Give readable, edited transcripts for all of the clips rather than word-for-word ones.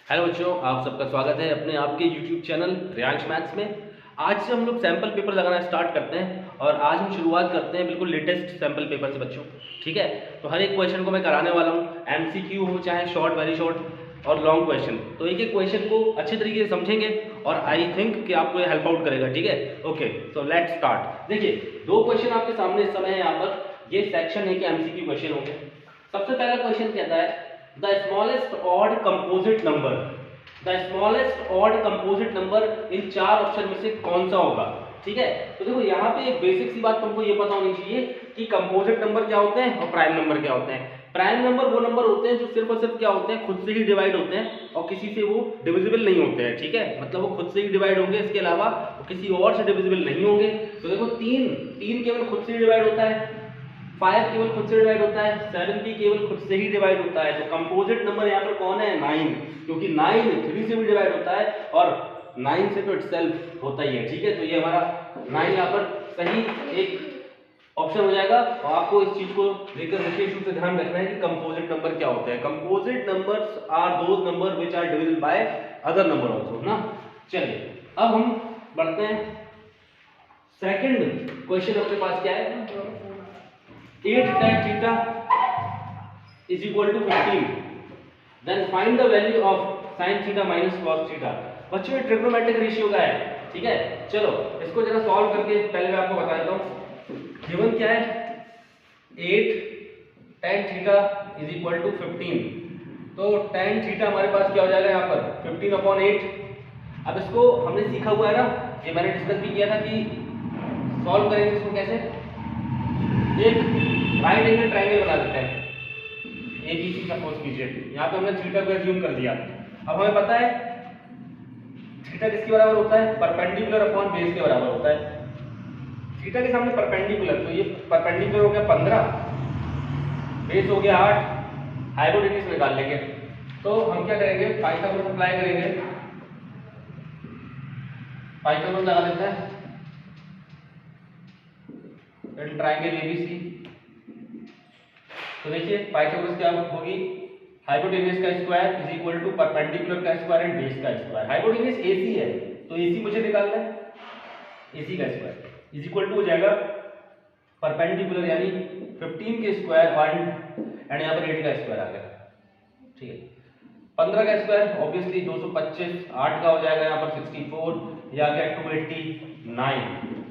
Hello बच्चों, आप सबका स्वागत है अपने आपके YouTube चैनल रियांश मैथ्स में। आज से हम लोग सैम्पल पेपर लगाना स्टार्ट करते हैं और आज हम शुरुआत करते हैं बिल्कुल लेटेस्ट सैम्पल पेपर से बच्चों। ठीक है, तो हर एक क्वेश्चन को मैं कराने वाला हूँ, MCQ हो चाहे शॉर्ट, वेरी शॉर्ट और लॉन्ग क्वेश्चन। तो एक एक क्वेश्चन को अच्छे तरीके से समझेंगे और आई थिंक कि आपको ये हेल्प आउट करेगा। ठीक है, ओके, सो लेट्स स्टार्ट। देखिए, दो क्वेश्चन आपके सामने इस समय है। यहाँ पर ये सेक्शन है कि MCQ क्वेश्चन होंगे। सबसे पहला क्वेश्चन कहता है the smallest odd composite number, the smallest odd composite number in चार ऑप्शन में से कौन सा होगा। ठीक है, तो देखो यहाँ पे एक बेसिक सी बात तुमको ये पता होनी चाहिए कि कंपोजिट नंबर क्या होते हैं और प्राइम नंबर क्या होते हैं। प्राइम नंबर वो नंबर होते हैं जो सिर्फ और सिर्फ क्या होते हैं, खुद से ही डिवाइड होते हैं और किसी से वो डिविजिबल नहीं होते हैं। ठीक है, मतलब वो खुद से ही डिवाइड होंगे, इसके अलावा वो किसी और से डिविजिबल नहीं होंगे। तो देखो तीन तीन केवल खुद से ही डिवाइड होता है, 5 केवल खुद से डिवाइड होता है, 7 भी केवल खुद से ही डिवाइड होता है। तो कंपोजिट नंबर यहाँ पर कौन है, 9, क्योंकि 9 3 से भी डिवाइड होता है और 9 से तो इटसेल्फ होता ही है। ठीक है, तो ये हमारा 9 यहाँ पर सही एक ऑप्शन हो जाएगा। और आपको इस चीज को लेकर विशेष रूप से ध्यान रखना है कि कंपोजिट नंबर क्या होते हैं। Composite numbers are those number which are divisible by other number also ना। चलिए अब हम बढ़ते हैं। सेकंड क्वेश्चन अपने पास क्या है, 8 tan theta is equal to 15, then find the value of sin theta minus cos theta। बच्चों ये ट्रिग्नोमेट्रिक रेशियो का है। ठीक है, चलो इसको जरा सॉल्व करके पहले मैं आपको बता देता हूँ। गिवन क्या है, 8 tan theta is equal to 15, तो tan theta हमारे पास क्या हो जाएगा यहाँ पर 15/8। अब इसको हमने सीखा हुआ है ना, ये मैंने डिस्कस भी किया था कि सॉल्व करेंगे इसको कैसे। एक राइट एंगल ट्रायंगल बना देते हैं, ABC सपोज कीजिए। यहाँ पे हमने थीटा को एज्यूम कर दिया। अब हमें पता है थीटा किसके बराबर होता है, परपेंडिकुलर अपॉन बेस के बराबर होता है। थीटा के सामने परपेंडिकुलर, तो ये परपेंडिकुलर हो गया 15, बेस हो गया 8, हाइपोटेन्यूज निकाल लेंगे। तो हम क्या करेंगे, पाइथागोरस अप्लाई करेंगे, पाइथागोरस लगा देते हैं ट्रायंगल ABC। तो देखिए पाइथागोरस क्या होगी, हाइपोटेन्यूज का square is equal to perpendicular का स्क्वायर एंड बेस का स्क्वायर। हाइपोटेन्यूज AC है तो AC मुझे निकालना है, AC का स्क्वायर इज इक्वल टू हो जाएगा परपेंडिकुलर यानी 15 के स्क्वायर एंड यहाँ पर 8 का स्क्वायर आ गया। ठीक है, 15 का स्क्वायर ऑब्वियसली 225, 8 का हो जाएगा यहाँ पर 64, ये आ गया 289।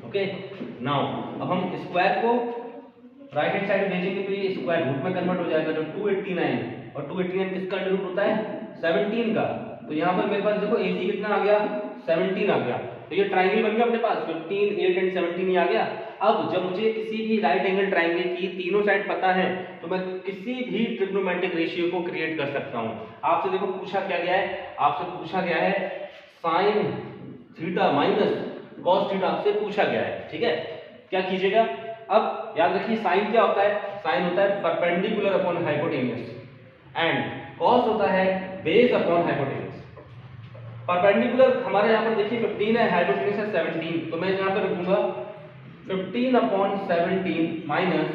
ओके, नाउ अब हम स्क्वायर को राइट हैंड साइड भेजेंगे तो ये स्क्वायर रूट में कन्वर्ट हो जाएगा। जो 289 और 289 किसका अंडर रूट होता है, 17 का। तो यहाँ पर मेरे पास देखो AC कितना आ गया, 17 आ गया। तो ये ट्रायंगल बन गया अपने पास, 15, 8 एंड 17 ही आ गया। अब जब मुझे किसी भी राइट एंगल ट्रायंगल की तीनों साइड पता है तो मैं किसी भी ट्रिग्नोमेट्रिक रेशियो को क्रिएट कर सकता हूँ। आपसे देखो पूछा क्या गया है, आपसे पूछा गया है sine theta minus cos theta, आपसे पूछा गया है। ठीक है, क्या कीजिएगा, अब याद रखिए साइन क्या होता है, साइन होता है perpendicular upon hypotenuse and cos होता है बेस अपॉन हाइपोटेन्यूज। परपेंडिकुलर हमारे यहाँ पर देखिए 15 है, हाइपोटेन्यूज है 17, तो मैं यहाँ पर रखूंगा 15/17 माइनस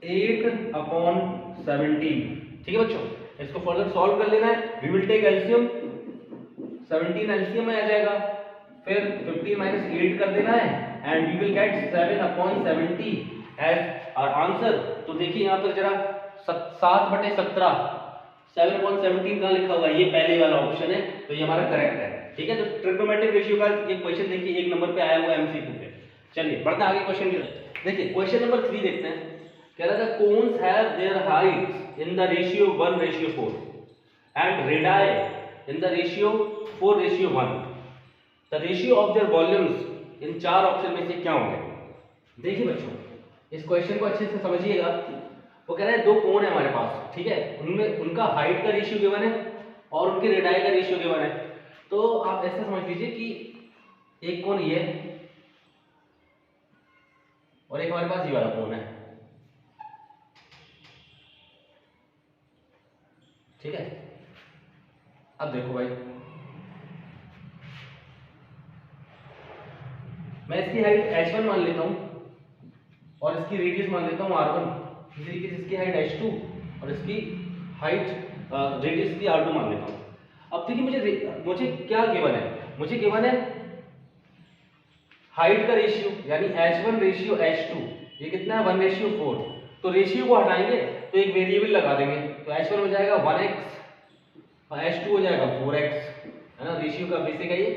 8/17। ठीक है बच्चों, इसको फर्दर सॉल्व कर लेना है। We will take LCM, 17 LCM में आ जाएगा, फिर 15 माइनस 8 कर देना है and we will get 7/70 as our answer. तो देखिए यहाँ पर जरा 7/17 7/17 कहाँ लिखा हुआ है, ये पहले वाला ऑप्शन है, तो ये हमारा करेक्ट है। ठीक है, तो ट्रिग्नोमेट्रिक रेशियो का एक क्वेश्चन देखिए, एक नंबर पे आया हुआ है MCQ पे। चलिए बढ़ते हैं आगे क्वेश्चन की तरफ। देखिए क्वेश्चन नंबर 3 देखते हैं। कह रहा था cones have their heights in the ratio 1:4 and radii in the ratio 4:1। The ratio of their volumes in चार ऑप्शन में से क्या होंगे। देखिए बच्चों इस क्वेश्चन को अच्छे से समझिएगा। वो कह रहा है दो कोण है हमारे पास, ठीक है, उनमें उनका हाइट का रेशियो गिवन है और उनके रेडाई का रेशियो गिवन है। तो आप ऐसा समझ लीजिए कि एक कोण ये है और एक हमारे पास ये वाला कोण है। ठीक है, अब देखो भाई, मैं इसकी हाइट h1 मान लेता हूं और इसकी रेडियस मान लेता हूं r1। इसी तरीके से इसकी हाइट h2 और इसकी हाइट रेडियस की r2 मान लेता हूं। अब देखिए मुझे क्या गिवन है, मुझे गिवन है हाइट का रेशियो यानी h1 रेशियो h2, ये कितना है 1:4। तो रेशियो को हटाएंगे तो एक वेरिएबल लगा देंगे, तो h1 हो जाएगा 1x और h2 हो जाएगा 4x, है ना। रेशियो का बेसिक है ये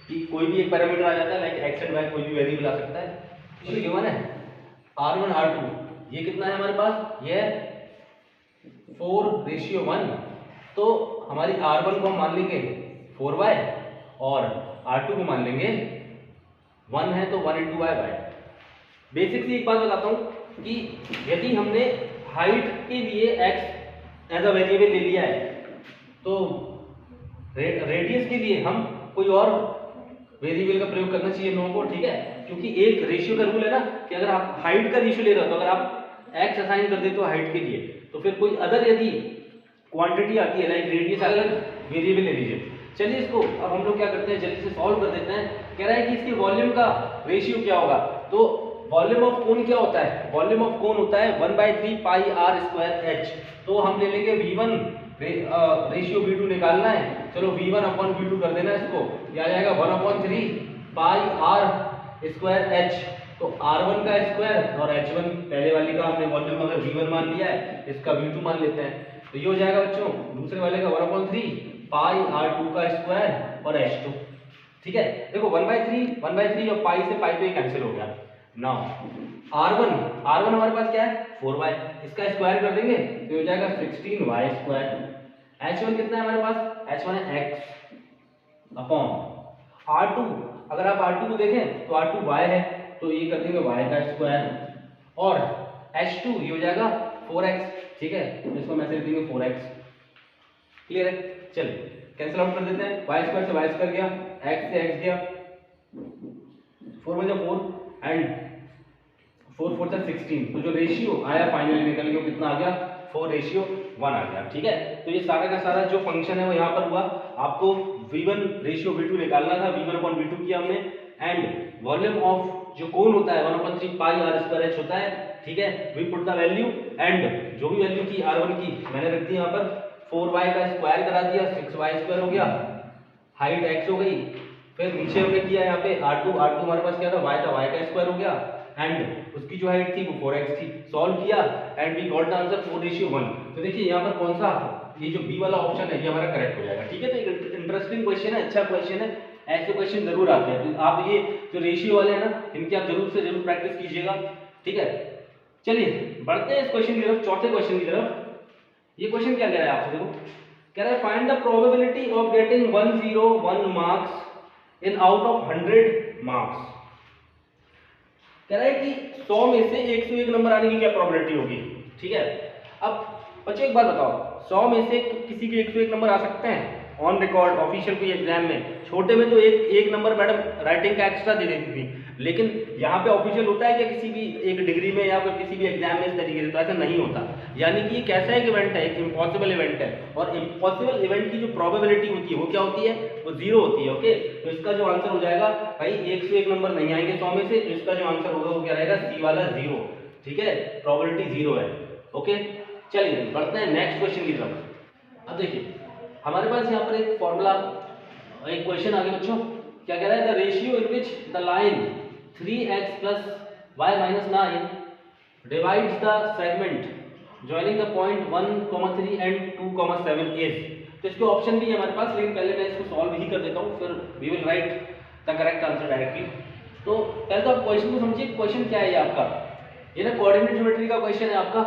कि कोई भी एक पैरामीटर आ जाता है, लाइक x एंड y कोई भी वेरिएबल आ सकता है। तो गिवन है r1 r2, ये कितना है हमारे पास, ये 4:1। तो हमारी r1 को हम मान लेंगे 4y और r2 को मान लेंगे 1 है तो 1 × y। बेसिक सी एक बात बताता हूँ कि यदि हमने हाइट के लिए x एज अ वेरिएबल ले लिया है तो रेडियस के लिए हम कोई और वेरिएबल का प्रयोग करना चाहिए लोगों को, ठीक है। क्योंकि एक रेशियो का रूल है ना कि अगर आप हाइट का रेशियो ले रहे हो तो अगर आप x असाइन कर देते हो हाइट के लिए तो फिर कोई अदर यदि क्वांटिटी आती है लाइक रेडियस अलग वेरिएबल ले लीजिए। चलिए इसको अब हम लोग क्या करते हैं, जल्दी से सॉल्व कर देते हैं। कह रहा है कि इसके वॉल्यूम का रेशियो क्या होगा, तो वॉल्यूम ऑफ कोन क्या होता है, वॉल्यूम ऑफ कोन होता है 1/3 पाई r² h। तो हम ले लेंगे v1 रेशियो v2 निकालना है, चलो v1/v2 कर देना इसको, ये आ जाएगा 1/3 पाई r² h। तो r1 का स्क्वायर और h1 पहले वाली का हमने वॉल्यूम अगर v1 मान लिया है, इसका v2 मान लेते हैं, तो ये हो जाएगा बच्चों दूसरे वाले का 1/3 पाई r2 का स्क्वायर और h2, ठीक है। देखो 1/3 और पाई से पाई तो ये कैंसिल हो गया। नाउ r1 हमारे पास क्या है 4y, इसका स्क्वायर कर देंगे तो हो जाएगा 16y²। h1 कितना है हमारे पास, h1 है x अपॉन r2, अगर आप r2 को देखें तो r2 y है तो ये कर देंगे y का स्क्वायर और h2 ये हो जाएगा 4x, ठीक है। तो इसको मैं लिख देंगे 4x, क्लियर है। चलिए कैंसिल आउट कर देते हैं, y² से y² गया, x से x गया, 4 बचा 4 एंड 4 4 16। तो जो रेशियो आया फाइनली निकल के कितना आ गया 4:1 आ गया, ठीक है। तो ये सारा का सारा जो फंक्शन है वो यहाँ पर हुआ। आपको v1 रेशियो v2 निकालना था, v1/v2 किया हमने एंड वॉल्यूम ऑफ जो कोन होता है 1/3 पाई r² h होता है, ठीक है। We put the value and जो भी वैल्यू थी r1 की मैंने रख दी यहाँ पर, 4y का स्क्वायर करा दिया 6y² हो गया, हाइट x हो गई, फिर नीचे हमने किया यहाँ पे r2 हमारे पास क्या था y का स्क्वायर हो गया एंड उसकी जो हाइट थी वो 4x थी। सॉल्व किया and we got the answer 4:1। तो देखिए यहाँ पर कौन सा ये जो बी वाला ऑप्शन है ये हमारा करेक्ट हो जाएगा, ठीक है। तो एक इंटरेस्टिंग क्वेश्चन है, अच्छा क्वेश्चन है, ऐसे क्वेश्चन जरूर आते हैं। तो आप ये जो रेशियो वाले हैं ना इनकी आप जरूर से जरूर प्रैक्टिस कीजिएगा, ठीक है। चलिए बढ़ते हैं इस क्वेश्चन की तरफ, चौथे क्वेश्चन की तरफ। ये क्वेश्चन क्या कह रहा है आपसे, देखो कह रहा है find the probability of getting 101 marks in out of 100 marks. कह रहा है कि 100 में से 101 नंबर आने की क्या प्रोबेबिलिटी होगी, ठीक है। अब बच्चों एक बात बताओ, 100 में से किसी के 101 नंबर आ सकते हैं ऑन रिकॉर्ड ऑफिशियल कोई एग्जाम में? छोटे में तो एक नंबर मैडम राइटिंग का एक्स्ट्रा दे देती थी, लेकिन यहाँ पे ऑफिशियल होता है कि किसी भी एक डिग्री में या फिर किसी भी एग्जाम में इस तरीके से, तो ऐसा नहीं होता। यानी कि ये कैसा एक इवेंट है, एक इम्पॉसिबल इवेंट है, और इम्पॉसिबल इवेंट की जो प्रोबेबिलिटी होती है वो क्या होती है, वो 0 होती है, ओके। तो इसका जो आंसर हो जाएगा भाई 101 नंबर नहीं आएंगे 100 में से, तो इसका जो आंसर होगा वो क्या रहेगा, सी वाला 0, ठीक है। प्रोबेबिलिटी 0 है, ओके। चलिए बढ़ते हैं नेक्स्ट क्वेश्चन की तरफ। अब देखिए हमारे पास यहाँ पर एक फॉर्मूला, एक क्वेश्चन आ गया बच्चों। क्या कह रहा है, the ratio in which the line 3x + y - 9 divides the segment joining the point 1, 3 and 2, 7 is। तो इसके ऑप्शन भी है हमारे पास, लेकिन पहले मैं इसको सॉल्व ही कर देता हूँ, फिर we will write the correct answer directly. तो पहले तो आप क्वेश्चन को समझिए, क्वेश्चन क्या है ये आपका, ये ना कोऑर्डिनेट ज्योमेट्री का क्वेश्चन है आपका,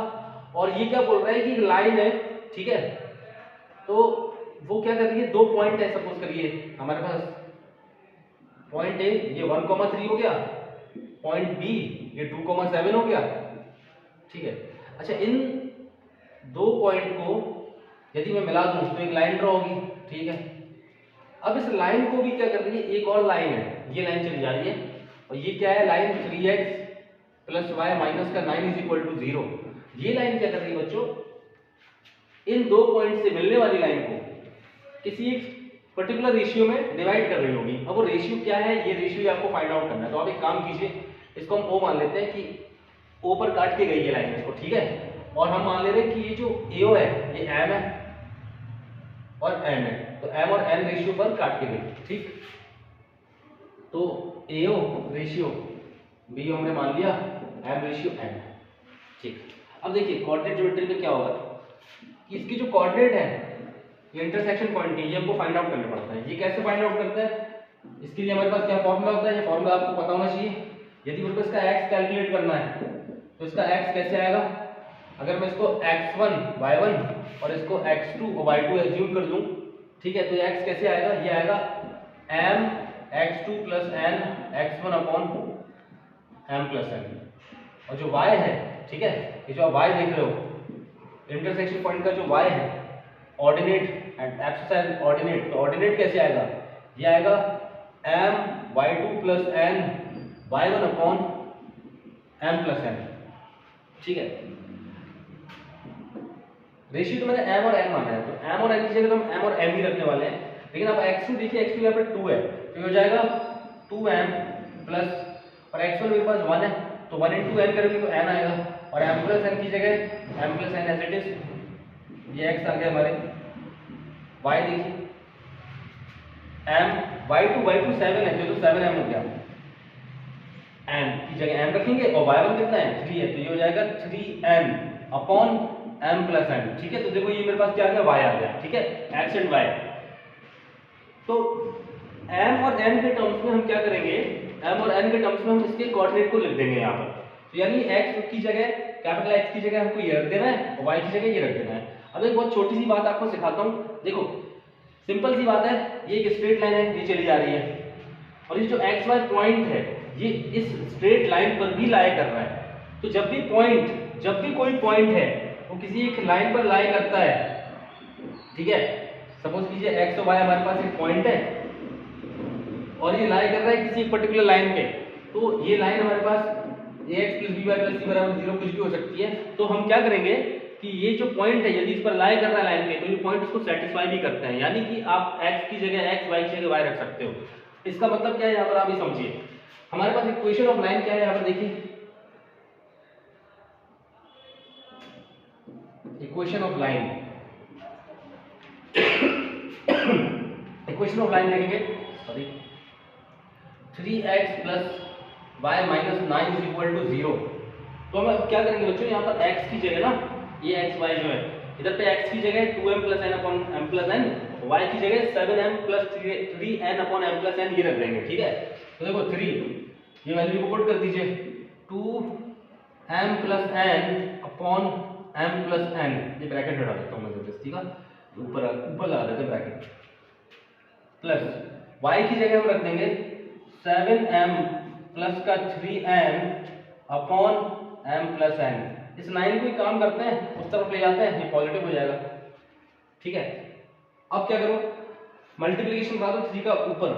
और ये क्या बोल रहा है कि एक लाइन है, ठीक है। तो वो क्या कर रही है, 2 पॉइंट है, सपोज करिए हमारे पास पॉइंट ए ये 1, 3 हो गया, पॉइंट बी ये 2, 7 हो गया, ठीक है। अच्छा इन 2 पॉइंट को यदि मैं मिला दूं तो एक लाइन ड्रॉ होगी, ठीक है। अब इस लाइन को भी क्या कर रही है, एक और लाइन है, ये लाइन चली जा रही है, और ये क्या है लाइन 3x + y - 9 = 0। ये लाइन क्या कर रही है बच्चों, इन 2 पॉइंट से मिलने वाली लाइन को किसी एक पर्टिकुलर रेशियो में डिवाइड कर रही होगी। अब वो रेशियो क्या है, ये रेशियो आपको फाइंड आउट करना है। तो आप एक काम कीजिए, इसको हम O मान लेते हैं कि O पर काट के गई है लाइन इसको, ठीक है। और हम मान ले रहे हैं कि ये जो AO है ये M है, और एन है, तो एम और एन रेशियो पर काट के देखें, ठीक। तो एओ रेशियो बी हमने मान लिया, एम रेशियो एन, ठीक। अब देखिए कोऑर्डिनेट ज्योमेट्री में क्या होगा कि इसकी जो कोऑर्डिनेट है, ये इंटरसेक्शन पॉइंट है, ये हमको फाइंड आउट करना पड़ता है। ये कैसे फाइंड आउट करते हैं, इसके लिए हमारे पास क्या फॉर्मूला होता है, ये फॉर्मूला आपको पता होना चाहिए। यदि मुझको इसका x कैलकुलेट करना है तो इसका x कैसे आएगा, अगर मैं इसको x1 y1 और इसको x2 और y2 एज्यूम कर दूं, ठीक है, तो ये x कैसे आएगा, ये आएगा m x2 plus n x1 upon m plus n। और जो y है, ठीक है, ये जो आप y देख रहे हो इंटरसेक्शन पॉइंट का जो y है, ऑर्डिनेट एंड एक्स ऑर्डिनेट, तो ऑर्डिनेट कैसे आएगा, ये आएगा m y2 plus n y1 upon m plus n, ठीक है। रेशियो तो मैंने m और n माना है, तो m और n की जगह तो हम m और m ही रखने वाले हैं। लेकिन आप x2 देखिए, x2 यहाँ पर 2 है, तो ये हो जाएगा 2m प्लस, और x1 मेरे पास 1 है, तो 1 इंटू n करेंगे तो n आएगा, और m प्लस n की जगह m plus n as it is, ये x आ गया हमारे। y देखिए m y2 7 है, तो 7m हो गया, n की जगह m रखेंगे, और y1 कितना है 3 है, तो ये हो जाएगा 3n upon m plus n, ठीक है। तो देखो ये मेरे पास क्या आ गया, y आ गया, ठीक है, x एंड y। तो m और n के टर्म्स में हम क्या करेंगे, m और n के टर्म्स में हम इसके कोऑर्डिनेट को लिख देंगे यहाँ पर। तो यानी x की जगह, कैपिटल X की जगह हमको ये रख देना है, और y की जगह ये रख देना है। अब एक बहुत छोटी सी बात आपको सिखाता हूँ, देखो सिंपल सी बात है, ये एक स्ट्रेट लाइन है, ये चली जा रही है, और ये जो एक्स वाई पॉइंट है ये इस स्ट्रेट लाइन पर भी लाई कर रहा है। तो जब भी कोई पॉइंट है वो किसी एक लाइन पर लाई करता है, ठीक है, सपोज कीजिए एक्स और वाई हमारे पास एक पॉइंट है और ये लाई कर रहा है किसी एक पर्टिकुलर लाइन पे, तो ये लाइन हमारे पास ax plus B Y plus C बराबर 0 कुछ भी हो सकती है। तो हम क्या करेंगे कि ये जो पॉइंट है यदि इस पर लाई कर रहा है लाइन पे, तो ये पॉइंट उसको सेटिस्फाई भी करते हैं, यानी कि आप x की जगह x, y की जगह y रख सकते हो। इसका मतलब क्या है, यहाँ पर आप ये समझिए, हमारे पास इक्वेशन ऑफ लाइन क्या है, यहाँ पर देखिए equation of line, equation of line देखेंगे, sorry 3x plus y minus 9 is equal to 0। तो हम अब क्या करेंगे बच्चों, यहाँ पर x की जगह ना, ये x y जो है, इधर पे x की जगह 2m plus n upon m plus n, y की जगह 7m plus 3n upon m plus n ये रख देंगे, ठीक है। तो देखो 3 ये वैल्यू को पुट कर दीजिए, 2m plus n upon m plus n, ये ब्रैकेट हटा देता हूँ मैं जबरदस्ती का, ऊपर लगा देते हैं ब्रैकेट, प्लस y की जगह हम रख देंगे 7m प्लस का 3n upon m plus n। इस 9 को एक काम करते हैं, उस तरफ ले जाते हैं, ये पॉजिटिव हो जाएगा, ठीक है। अब क्या करो, मल्टीप्लिकेशन करा दो 3 का ऊपर,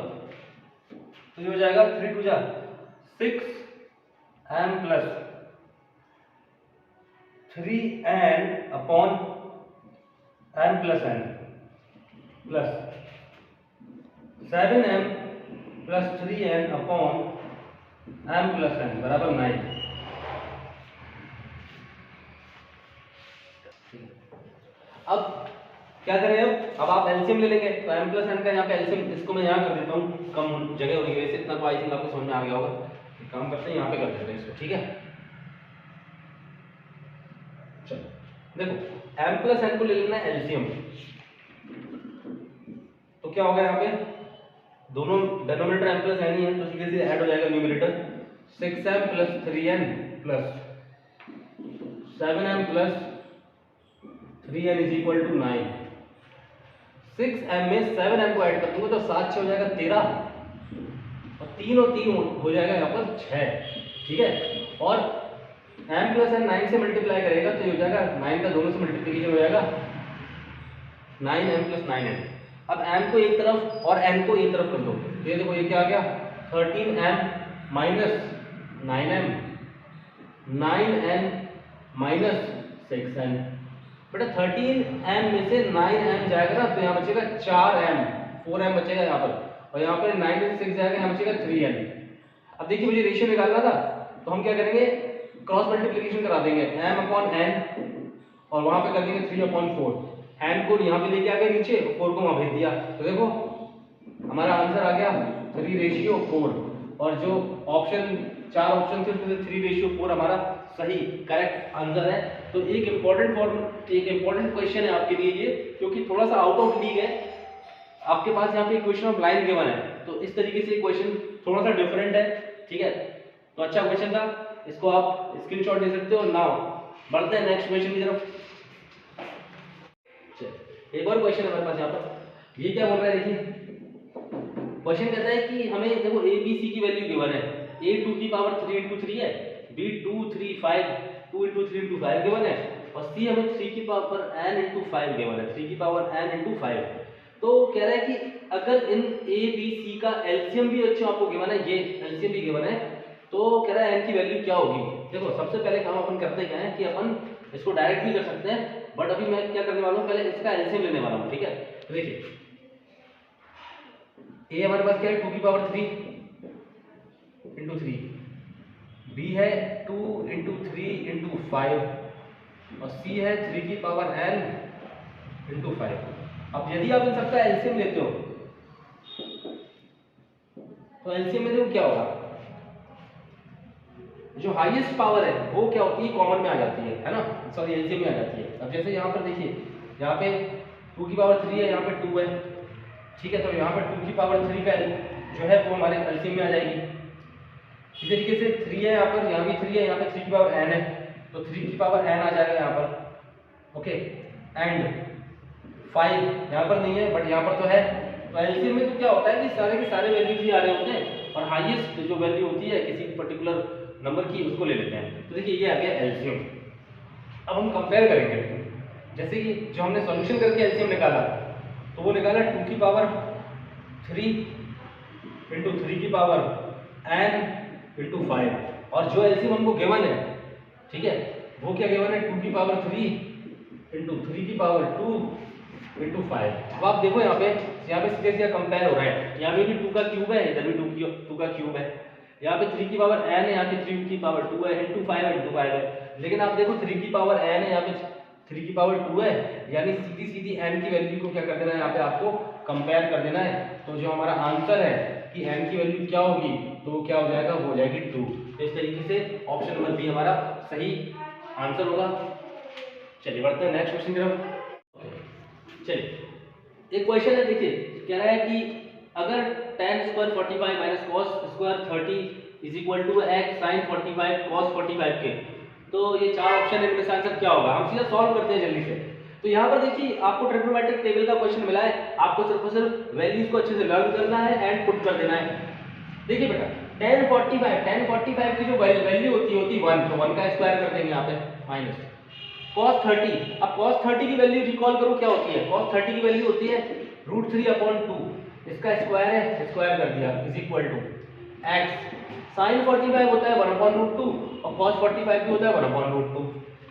तो ये हो जाएगा 3 2 जा 6m plus 3n upon m plus n plus 7m plus 3n upon m plus n बराबर 9। अब क्या करें, अब आप एलसीएम ले लेंगे, तो m प्लस n का यहाँ पे एलसीएम, इसको मैं यहाँ कर देता हूँ, कम जगह हो रही है वैसे, इतना तो आई थिंक आपको समझ में आ गया होगा। एक काम करते हैं, यहाँ पे कर देते हैं इसको, ठीक है। चलो देखो m प्लस n को ले लेना है एलसीएम, तो क्या होगा, यहाँ पे दोनों डिनोमिनेटर m प्लस n ही है, तो सीधे सीधे ऐड हो जाएगा numerator, 6m plus 3n plus 7m plus 3n is equal to 9। 6m में 7m को ऐड कर दूंगा तो 7 6 हो जाएगा 13, और 3 और 3 हो जाएगा यहाँ पर 6, ठीक है। और m प्लस n 9 से मल्टीप्लाई करेगा तो ये हो जाएगा 9 का दोनों से मल्टीप्लिकेशन हो जाएगा 9m प्लस 9n। अब m को एक तरफ और n को एक तरफ कर दो, ये देखो ये क्या आ गया 13m minus 9m, 9n minus 6n। बेटा 13m में से 9m जाएगा ना, तो यहाँ बचेगा 4m, 4m बचेगा यहाँ पर, और यहाँ पर 9 में से 6 जाएगा, यहाँ बचेगा 3n। अब देखिए मुझे रेशियो निकालना था, तो हम क्या करेंगे, क्रॉस मल्टीप्लिकेशन करा देंगे m अपॉन n, और वहाँ पे कर देंगे 3 अपॉन 4, एन को यहाँ पे लेके आ गए नीचे, 4 को वहाँ भेज दिया, तो देखो हमारा आंसर आ गया 3:4। और जो ऑप्शन 4 ऑप्शन थे उसमें से 3:4 हमारा सही करेक्ट आंसर है। तो एक इम्पोर्टेंट क्वेश्चन है आपके लिए ये, क्योंकि थोड़ा सा आउट ऑफ लीग है। आपके पास यहाँ पे इक्वेशन ऑफ लाइन गिवन है, तो इस तरीके से क्वेश्चन थोड़ा सा डिफरेंट है, ठीक है। तो अच्छा क्वेश्चन था, इसको आप स्क्रीनशॉट ले सकते हो। नाउ बढ़ते हैं नेक्स्ट क्वेश्चन की तरफ। एक और क्वेश्चन है हमारे पास यहाँ पर, ये क्या बोल रहा है देखिए। क्वेश्चन कहता है कि हमें देखो ए बी सी की वैल्यू गिवन है, a 2 की पावर 3 into 3 है, b 2 3 5 2 into 3 into 5 गिवन है, और c हमें 3 की पावर n into 5 गिवन है, 3 की पावर n into 5। तो कह रहा है कि अगर इन a b c का एलसीएम भी अच्छा आपको गिवन है, ये एलसीएम भी गिवन है, तो कह रहा है n की वैल्यू क्या होगी। देखो सबसे पहले काम अपन करते क्या है कि अपन इसको डायरेक्ट भी कर सकते हैं, बट अभी मैं क्या करने वाला हूँ, पहले इसका एलसीएम लेने वाला हूँ, ठीक है। तो देखिए a हमारे पास क्या है 2 की पावर 3 into 3, b है 2 into 3 into 5, और c है 3 की पावर n into 5। अब यदि आप इन सबका एलसीएम लेते हो तो एलसीएम में देखो क्या होगा, जो हाईएस्ट पावर है वो क्या होती है, कॉमन में आ जाती है ना, सॉरी एलसीएम में आ जाती है। अब जैसे यहाँ पर देखिए, यहाँ पे 2 की पावर 3 है, यहाँ पे 2 है, ठीक है। तो यहाँ पर 2 की पावर 3 का जो है वो हमारे एलसीएम में आ जाएगी। इसी तरीके से 3 है यहाँ पर, यहाँ भी 3 है, यहाँ पे 3 की पावर n है, तो 3 की पावर n आ जाएगा यहाँ पर, ओके। एंड 5 यहाँ पर नहीं है, बट यहाँ पर तो है। तो एलसीएम में तो क्या होता है कि सारे के सारे वैल्यूज ही आ रहे होते हैं, और हाईएस्ट जो वैल्यू होती है किसी पर्टिकुलर नंबर की उसको ले लेते हैं। तो देखिए ये आ गया एलसीएम। अब हम कंपेयर करेंगे, जैसे कि जो हमने सॉल्यूशन करके एलसीएम निकाला, तो वो निकाला 2 की पावर 3 into 3 की पावर n into 5, और जो एलसीएम हमको गिवन है, ठीक है, वो क्या गिवन है 2 की पावर 3 into 3 की पावर 2 into 5। अब आप देखो यहाँ पे सीधे सीधा कंपेयर हो रहा है, यहाँ पे भी 2 का क्यूब है, इधर भी 2 का क्यूब है, यहाँ पे 3 की पावर n है, यहाँ पे 3 की पावर 2 है, into 5 है। लेकिन आप देखो 3 की पावर n है, यहाँ पे 3 की पावर 2 है, यानी सीधी n की वैल्यू को क्या कर देना है, यहाँ पे आपको कंपेयर कर देना है। तो जो हमारा आंसर है कि n की वैल्यू क्या होगी, तो क्या हो जाएगा, वो हो जाएगी 2। तो इस तरीके से ऑप्शन नंबर बी हमारा सही आंसर होगा। चलिए बढ़ते हैं नेक्स्ट क्वेश्चन की तरफ। चलिए एक क्वेश्चन है, देखिए कह रहा है कि अगर tan square 45 minus cos square 30 is equal to x sin 45 cos 45 के, तो ये 4 ऑप्शन है, इनमें से आंसर क्या होगा। हम सीधा सॉल्व करते हैं जल्दी से। तो यहाँ पर देखिए आपको ट्रिग्नोमेट्रिक टेबल का क्वेश्चन मिला है, आपको सिर्फ और सिर्फ वैल्यूज को अच्छे से लर्न करना है एंड पुट कर देना है। देखिए बेटा tan 45 की जो वैल्यू होती है 1, तो 1 का स्क्वायर कर देंगे यहाँ पे, माइनस cos 30। अब cos 30 की वैल्यू रिकॉल करो क्या होती है, cos 30 की वैल्यू होती है √3/2, इसका स्क्वायर है, स्क्वायर कर दिया, is equal to x। sin 45 होता है 1/√2 और cos 45 भी होता है 1/√2।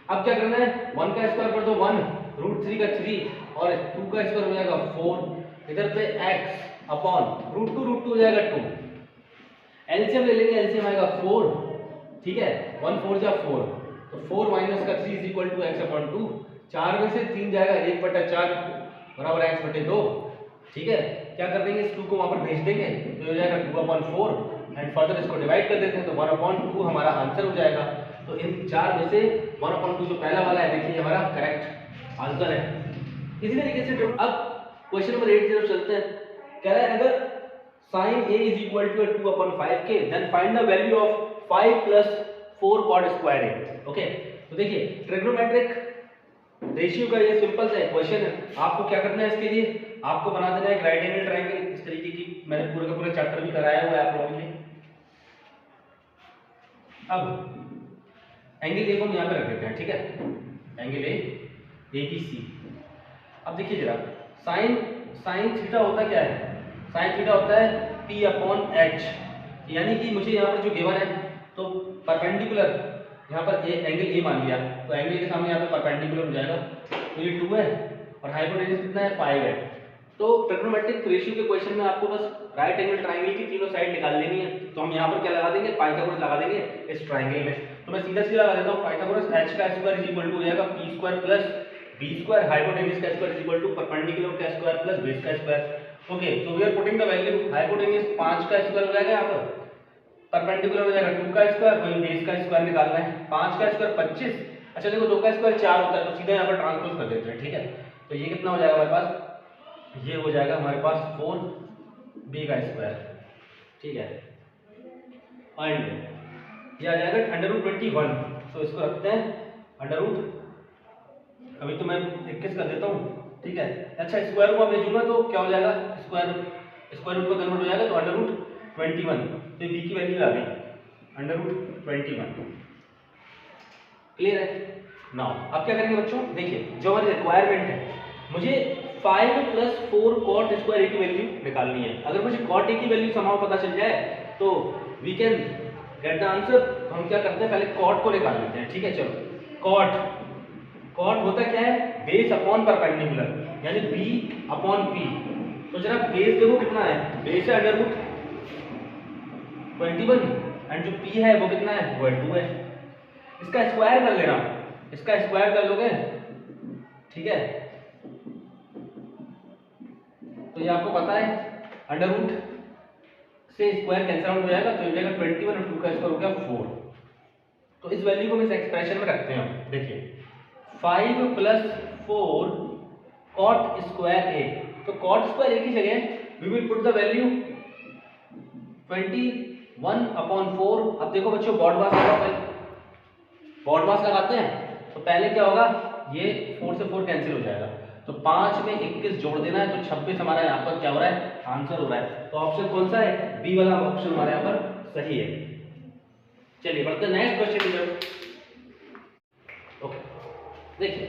अब क्या करना है, 1 का स्क्वायर कर दो 1, √3 का 3 और 2 का स्क्वायर हो जाएगा 4, इधर पे x अपॉन √2 हो जाएगा 2। एलसीएम ले लेंगे, एलसीएम आएगा 4, ठीक है, 1 4 जा 4, तो 4 माइनस का 3 इज इक्वल टू x/2। 4 में से 3 जाएगा 1/4 बराबर x/2, ठीक है। क्या कर देंगे, इस 2 को वहां पर भेज देंगे, तो हो जाएगा 2/4 एंड फर्दर इसको डिवाइड कर देते हैं, तो 1/2 हमारा आंसर हो जाएगा। तो इन 4 में से 1/2 जो पहला वाला है, देखिए हमारा करेक्ट आंसर है। इसी तरीके से अब क्वेश्चन नंबर 8 की तरफ चलते हैं। कह रहा है अगर sin a is equal to 2/5 के, then find the value of 5 plus 4 cot square a। Okay, तो देखिए ट्रिग्नोमेट्रिक रेशियो का ये सिंपल सा क्वेश्चन है। आपको क्या करना है, इसके लिए आपको बना देना है एक राइट एंगल ट्रायंगल, इस तरीके की। मैंने पूरे का पूरा चैप्टर भी कराया हुआ है आप लोगों के लिए। अब एंगल ए को हम यहाँ पे रख देते हैं, ठीक है, एंगल ए बी सी। अब देखिए जरा साइन थीटा होता क्या है, साइन थीटा होता है p/h, यानी कि मुझे यहाँ पर जो गिवन है, तो परपेंडिकुलर यहाँ पर एंगल ए मान लिया, तो एंगल के सामने यहाँ पे परपेंडिकुलर हो जाएगा, तो ये 2 है और हाइपोटेन्यूज कितना है 5 है। तो ट्रिग्नोमेट्रिक रेशियो के क्वेश्चन में आपको बस राइट एंगल ट्रायंगल की तीनों साइड निकाल लेनी है। तो हम यहाँ पर क्या लगा देंगे, पाइथागोरस लगा देंगे इस ट्रायंगल में। तो मैं सीधा सीधा लगा देता हूँ, पाइथागोरस h का स्क्वायर इज इक्वल टू हो जाएगा p² plus B square hypotenuse का square is equal to perpendicular का स्क्वायर प्लस बेस का square. Okay, so we are putting the value hypotenuse 5 का स्क्वायर हो जाएगा यहाँ पर, परपेंडिकुलर हो जाएगा 2 का स्क्वायर, वही बेस का स्क्वायर निकालना है। 5 का स्क्वायर 25, अच्छा देखो 2 का स्क्वायर 4 होता है तो सीधा यहाँ पर ट्रांसपोज कर देते हैं, ठीक है। तो ये कितना हो जाएगा हमारे पास, ये हो जाएगा हमारे पास 4 बी का स्क्वायर, ठीक है, एंड ये आ जाएगा √21। तो इसको रखते हैं अंडर रूट, अभी तो मैं 21 कर देता हूँ, ठीक है। अच्छा स्क्वायर को मैं भेजूंगा तो क्या हो जाएगा, स्क्वायर रूट में कन्वर्ट हो जाएगा तो √21, तो बी की वैल्यू आ गई √21। क्लियर है। नाउ अब क्या करेंगे बच्चों, देखिए जो हमारी रिक्वायरमेंट है, मुझे 5 + 4 cot स्क्वायर ए की वैल्यू निकालनी है। अगर मुझे cot ए की वैल्यू समाव पता चल जाए तो we can get the answer. हम क्या करते हैं, पहले cot को निकाल लेते हैं, ठीक है। चलो cot होता क्या है, बेस अपॉन परपेंडिकुलर, यानी b अपॉन p। तो जरा बेस देखो कितना है, बेस है √21 एंड जो p है वो कितना है, वो 2 है। इसका स्क्वायर कर लेना, इसका स्क्वायर कर लोगे, ठीक है। तो ये आपको पता है अंडर रूट से स्क्वायर कैंसिल आउट हो जाएगा, तो ये जाएगा 21 और 2 का स्क्वायर हो गया 4। तो इस वैल्यू को हम इस एक्सप्रेशन में रखते हैं। देखिए 5 + 4 cot स्क्वायर ए, तो cot स्क्वायर ए की जगह we will put the value 21/4। अब देखो बच्चों बॉडमास लगाओ, पहले बॉडमास लगाते हैं तो पहले क्या होगा, ये 4 से 4 कैंसिल हो जाएगा, तो 5 में 21 जोड़ देना है, तो 26 हमारा यहाँ पर क्या हो रहा है, आंसर हो रहा है। तो ऑप्शन कौन सा है, बी वाला ऑप्शन हमारे यहाँ पर सही है। चलिए बढ़ते हैं नेक्स्ट क्वेश्चन की तरफ। ओके देखिए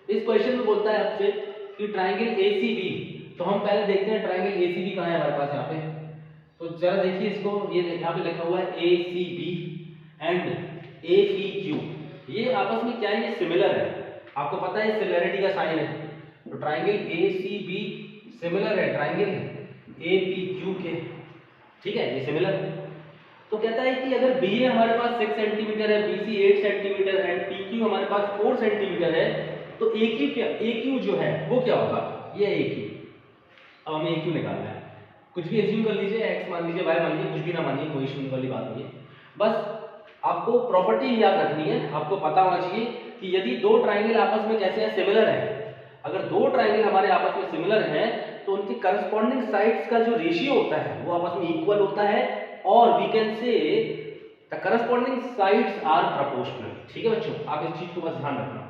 इस क्वेश्चन में बोलता है आपसे कि ट्राइंगल एसीबी, तो हम पहले देखते हैं ट्राइंगल एसीबी कहाँ है हमारे पास यहाँ पे। तो जरा देखिए इसको, ये यहाँ पे लिखा हुआ है एसीबी एंड एपीक्यू, ये आपस में क्या है, ये सिमिलर है, आपको पता है सिमिलरिटी का साइन है। तो ट्राइंगल एसीबी सिमिलर है ट्राइंगल एपीक्यू के, ठीक है, ये सिमिलर है। तो कहता है कि अगर बी हमारे पास 6 सेंटीमीटर है, बीसी 8 सेंटीमीटर एंड पीक्यू हमारे पास 4 सेंटीमीटर है, तो AQ क्या, AQ जो है वो क्या होगा, ये AQ। अब हमें AQ निकालना है, कुछ भी एज्यूम कर लीजिए, x मान लीजिए, y मान लीजिए, कुछ भी ना मानिए, कोई इशू वाली बात नहीं है। बस आपको प्रॉपर्टी याद रखनी है, आपको पता होना चाहिए कि यदि दो ट्राइंगल आपस में कैसे है, सिमिलर है। अगर दो ट्राइंगल हमारे आपस में सिमिलर हैं तो उनकी करस्पॉन्डिंग साइड्स का जो रेशियो होता है वो आपस में इक्वल होता है, और we can say the corresponding sides are proportional, ठीक है बच्चों, आप इस चीज को बस ध्यान रखना।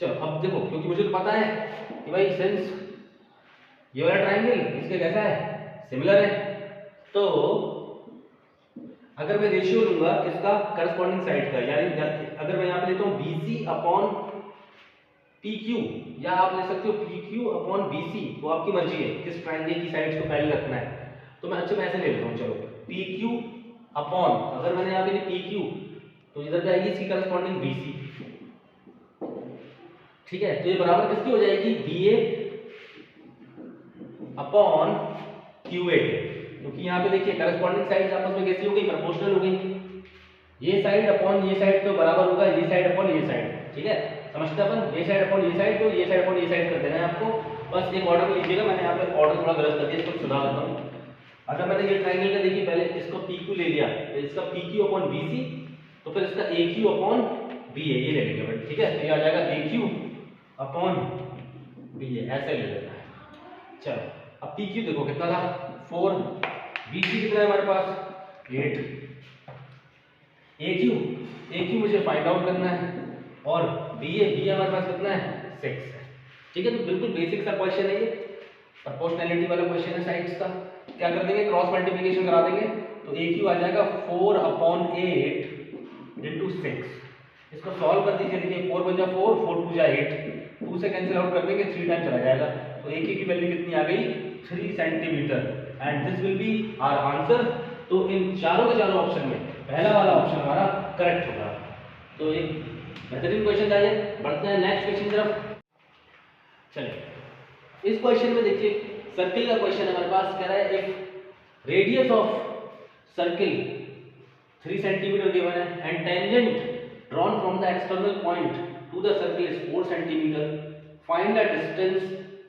चलो अब देखो, क्योंकि मुझे तो पता है कि भाई सिंस ये वाला ट्राइंगल इसके कैसा है, सिमिलर है, तो अगर मैं रेशियो लूंगा किसका, करस्पॉन्डिंग साइड का, यानी अगर मैं यहाँ पे लेता हूँ BC अपॉन PQ, या आप ले सकते हो PQ अपॉन BC, वो आपकी मर्जी है किस ट्राइंगल की साइड्स को पहले रखना है। तो मैं अच्छे में ऐसे ले लेता हूँ, चलो PQ अपॉन, अगर मैंने यहाँ पे PQ तो इधर पे आएगी इसकी करस्पॉन्डिंग BC, ठीक है। तो ये बराबर किसकी हो जाएगी, BA अपॉन QA, क्योंकि यहाँ पे देखिए करस्पॉन्डिंग साइड्स आपस में कैसी हो गई, प्रोपोर्शनल हो गई। ये साइड अपॉन ये साइड तो बराबर होगा ये साइड अपॉन ये साइड, ठीक है, समझते हैं अपन, ये साइड अपॉन ये साइड, तो ये साइड अपॉन ये साइड कर देना है आपको। बस एक ऑर्डर में लीजिएगा, मैंने यहाँ पे ऑर्डर थोड़ा गलत कर दिया, इसको सुधार देता हूँ। अगर मैंने ये ट्राइंगल का देखिए पहले इसको PQ ले लिया, तो इसका PQ अपॉन BC, तो फिर इसका AQ अपॉन BA, ये ले लेंगे भाई, ठीक है। तो ये आ जाएगा AQ अपॉन BA, ऐसे ले लेना है। चलो अब PQ देखो कितना था, 4, BC कितना है हमारे पास, 8, AQ मुझे फाइंड आउट करना है, और BA हमारे पास कितना है, 6 है, ठीक है। तो बिल्कुल बेसिक सा क्वेश्चन है ये, प्रोपोर्शनैलिटी वाला क्वेश्चन है साइड्स का। क्या कर देंगे, क्रॉस मल्टीप्लिकेशन करा देंगे, तो AQ आ जाएगा 4/8 इंटू 6। इसको सॉल्व कर दीजिए, देखिए 4 × 4, 4 × 2 = 8, 2 से कैंसिल आउट कर देंगे, 3 टाइम चला जाएगा, तो AQ की वैल्यू कितनी आ गई, 3 centimetre, and this will be our answer. तो इन चारों के चारों ऑप्शन में पहला वाला ऑप्शन हमारा करेक्ट होगा। तो एक बेहतरीन क्वेश्चन था ये। बढ़ते हैं नेक्स्ट क्वेश्चन की तरफ। चलिए इस क्वेश्चन में देखिए सर्किल का क्वेश्चन हमारे पास कह रहा है, if radius of circle 3 centimetre given है and tangent drawn from the external point to the circle is 4 centimetre, find the distance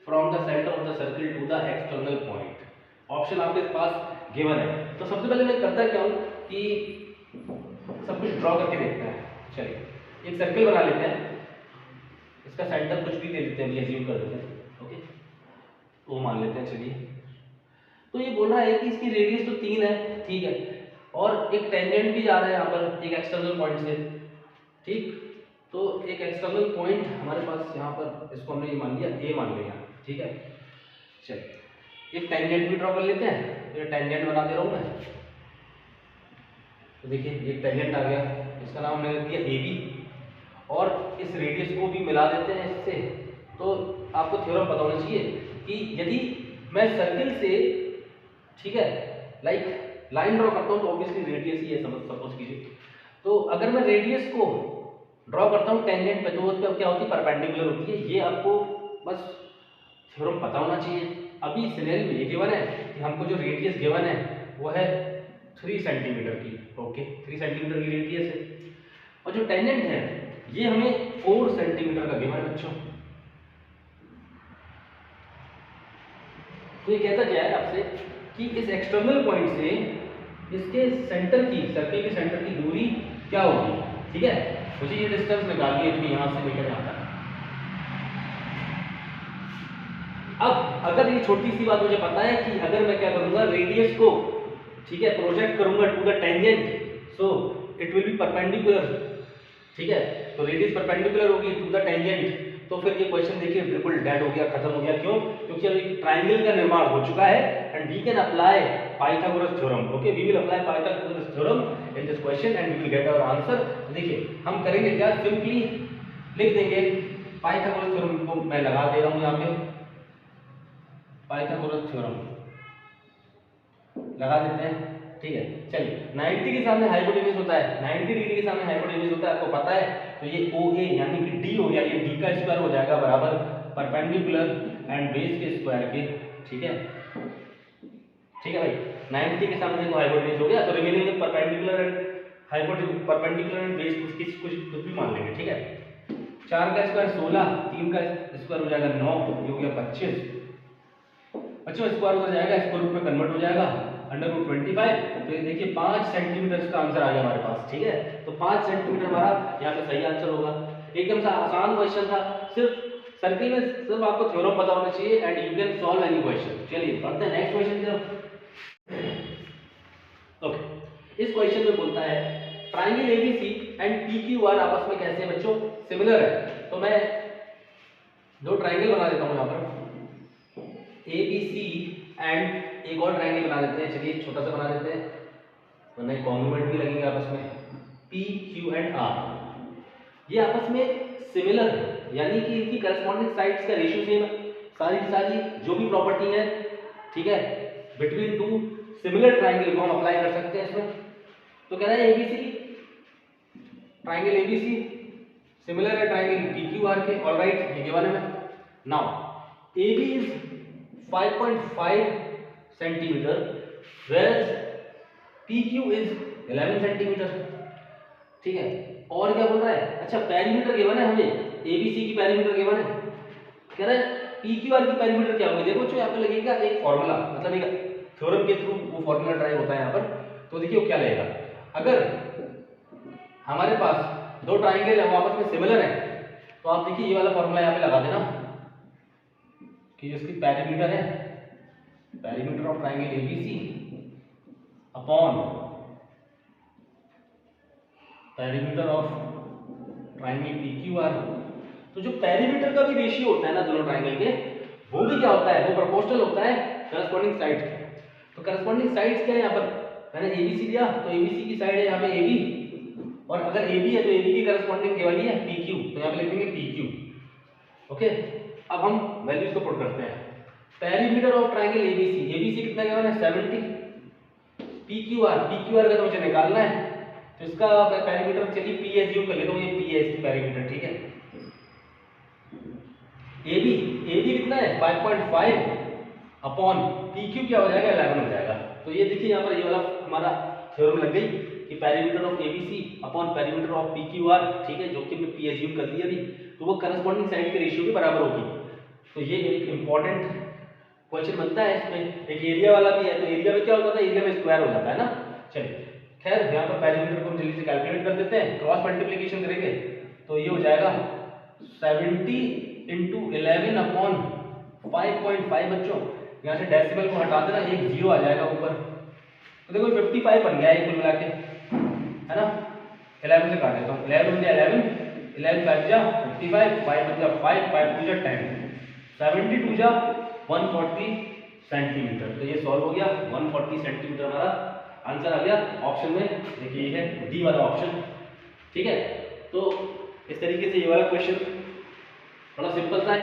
from the centre of the circle to the external point. Option आपके पास given है। तो सबसे पहले मैं करता क्या हूँ कि सब कुछ ड्रॉ करके देखते हैं। चलिए एक सर्किल बना लेते हैं, इसका सेंटर कुछ भी दे देते हैं, एज्यूम कर देते हैं, ओके तो मान लेते हैं। चलिए तो ये बोल रहा है कि इसकी रेडियस तो 3 है, ठीक है, और एक टेंजेंट भी जा रहा है यहाँ पर एक एक्सटर्नल पॉइंट से, ठीक। तो एक एक्सटर्नल पॉइंट हमारे पास यहाँ पर, इसको हमने ये मान लिया ए मान लिया, ठीक है। चलिए एक टेंजेंट भी ड्रॉ कर लेते हैं। ये टेंजेंट बना दे रहा हूँ मैं। तो देखिए एक टेंजेंट आ गया, इसका नाम मैंने दिया ए बी, और इस रेडियस को भी मिला देते हैं इससे। तो आपको थ्योरम पता होना चाहिए कि यदि मैं सर्किल से, ठीक है, लाइक लाइन ड्रॉ करता हूँ तो ऑब्वियसली रेडियस ही है, सपोज कीजिए। तो अगर मैं रेडियस को ड्रॉ करता हूँ टेंजेंट पे, तो उस पर क्या होती है, परपेंडिकुलर होती है। ये आपको बस थ्योरम पता होना चाहिए। अभी सिनेरियो में ये गिवन है कि हमको जो रेडियस गिवन है वो है 3 सेंटीमीटर की, ओके 3 सेंटीमीटर की रेडियस है, और जो टेंजेंट है ये हमें 4 सेंटीमीटर का गिवन है बच्चों। तो ये कहता क्या है आपसे कि इस एक्सटर्नल पॉइंट से इसके सेंटर की, सर्किल के सेंटर की दूरी क्या होगी, ठीक है। मुझे ये डिस्टेंस निकालनी है अपनी, यहाँ से लेकर यहाँ तक। अब अगर ये छोटी सी बात मुझे पता है कि अगर मैं क्या करूंगा, रेडियस को, ठीक है, प्रोजेक्ट करूंगा to the tangent, so it will be perpendicular, ठीक है। तो रेडियस परपेंडिकुलर होगी टू द टेंजेंट। तो फिर ये क्वेश्चन देखिए बिल्कुल डेड हो गया, खत्म हो गया। क्यों? क्योंकि अब एक ट्रायंगल का निर्माण हो चुका है and we can apply Pythagoras theorem. Okay, we will apply Pythagoras theorem in this question and we will get our answer. देखिए हम करेंगे क्या, सिंपली लिख देंगे पाइथागोरस थ्योरम को मैं लगा दे रहा हूं यहाँ पे, पाइथागोरस थ्योरम लगा देते हैं, ठीक है। चलिए 90 के सामने हाइपोटेन्यूज होता है, 90 डिग्री के सामने हाइपोटेन्यूज होता है, आपको पता है। तो ये OA यानी कि D हो गया, ये D का स्क्वायर हो जाएगा बराबर परपेंडिकुलर एंड बेस के स्क्वायर के, ठीक है। ठीक है भाई, 90 के सामने देखो हाइपोटेन्यूज हो गया, तो रिमेनिंग में perpendicular and hypotenuse, perpendicular and base कुछ भी मान लेंगे, ठीक है। 4 का स्क्वायर 16, 3 का स्क्वायर हो जाएगा 9, ये हो गया 25, 25 स्क्वायर हो जाएगा, स्क्वायर रूट में कन्वर्ट हो जाएगा अंडर रूट 25। तो ये देखिए 5 सेंटीमीटर का आंसर आ गया हमारे पास, ठीक है। तो 5 सेंटीमीटर हमारा यहाँ पे सही आंसर होगा। एकदम सा आसान क्वेश्चन था, सिर्फ सर्किल में सिर्फ आपको थ्योरम पता होना चाहिए and you can solve any question. चलिए पढ़ते हैं नेक्स्ट क्वेश्चन की तरफ। ओके, इस क्वेश्चन में बोलता है ट्रायंगल एबीसी एंड पीक्यूआर आपस में कैसे हैं बच्चों, सिमिलर है। तो मैं दो ट्रायंगल बना देता हूँ यहाँ पर, एबीसी एंड एक और ट्रायंगल बना देते हैं। चलिए छोटा सा बना देते हैं, वरना कॉन्ग्रुएंट भी लगेंगे आपस में। पी क्यू एंड आर ये आपस में सिमिलर है, यानी कि इनकी करस्पॉन्डिंग साइड्स का रेशियो सेम है। सारी की सारी जो भी प्रॉपर्टी है, ठीक है, बिटवीन टू सिमिलर ट्रायंगल को हम अप्लाई कर सकते हैं इसमें। तो कह रहा है एबीसी, ट्रायंगल एबीसी सिमिलर है ट्रायंगल पीक्यूआर के, ऑलराइट, ये गिवन है। Now AB is 5.5 centimetre whereas PQ is 11 centimetre, ठीक है। और क्या बोल रहा है, अच्छा पेरीमीटर गिवन है हमें, ABC की पेरीमीटर गिवन है, कह रहा है PQR की पेरीमीटर क्या होगी। देखो यहाँ पे लगेगा एक फॉर्मूला, मतलब एक थ्योरम के थ्रू वो फॉर्मूला ड्राइव होता है यहाँ पर। तो देखिए वो क्या लगेगा, अगर हमारे पास दो ट्राइंगल है वो आपस में सिमिलर है, तो आप देखिए ये वाला फॉर्मूला यहाँ पे लगा देना कि जिसकी पेरीमीटर है, perimeter of triangle ABC upon perimeter of triangle PQR. तो जो पेरीमीटर का भी रेशियो होता है ना दोनों ट्रायंगल के, वो भी क्या होता है, वो प्रोपोर्शनल होता है करस्पॉन्डिंग साइड के। तो करस्पॉन्डिंग साइड्स क्या है यहाँ पर, मैंने एबीसी लिया तो एबीसी की साइड है यहाँ पे एबी, और अगर AB है तो AB की करस्पॉन्डिंग क्या वाली है PQ, तो यहाँ पे लिख देंगे PQ। ओके, अब हम वैल्यूज को पुट करते हैं। पेरीमीटर ऑफ ट्रायंगल ABC कितना क्या है 70, PQR का तो मुझे निकालना है, तो इसका पेरीमीटर चलिए P एज्यूम कर लेता हूँ, ये P है इसकी पेरीमीटर, ठीक है। AB कितना है 5.5 अपॉन PQ क्या हो जाएगा 11 हो जाएगा। तो ये देखिए यहाँ पर ये वाला हमारा थ्योरम लग गई कि perimeter of ABC upon perimeter of PQR, ठीक है, जो कि मैं P एज्यूम कर दिया अभी। तो वो करस्पॉन्डिंग साइड के रेशियो के बराबर होगी। तो ये एक इंपॉर्टेंट क्वेश्चन बनता है। इसमें एक एरिया वाला भी है, तो एरिया में क्या होता है, एरिया में स्क्वायर हो जाता है ना। चलिए खैर यहाँ पर पेरीमीटर को हम जल्दी से कैलकुलेट कर देते हैं, क्रॉस मल्टीप्लिकेशन करेंगे तो ये हो जाएगा 70 × 11 अपॉन 5.5 बच्चों। यहाँ से डेसिमल को हटा देना, एक जीरो आ जाएगा ऊपर, तो देखो 55 बन गया है कुल मिला के, है ना। 11 से काट देता हूँ, 11 × 11, 11 5 जा 55, 5 जा 5, 5 2 जा 10, 72 जा 140 सेंटीमीटर। तो ये सॉल्व हो गया, 140 सेंटीमीटर हमारा आंसर आ गया ऑप्शन में। देखिए ये है डी वाला ऑप्शन, ठीक है। तो इस तरीके से ये वाला क्वेश्चन थोड़ा सिंपल सा है।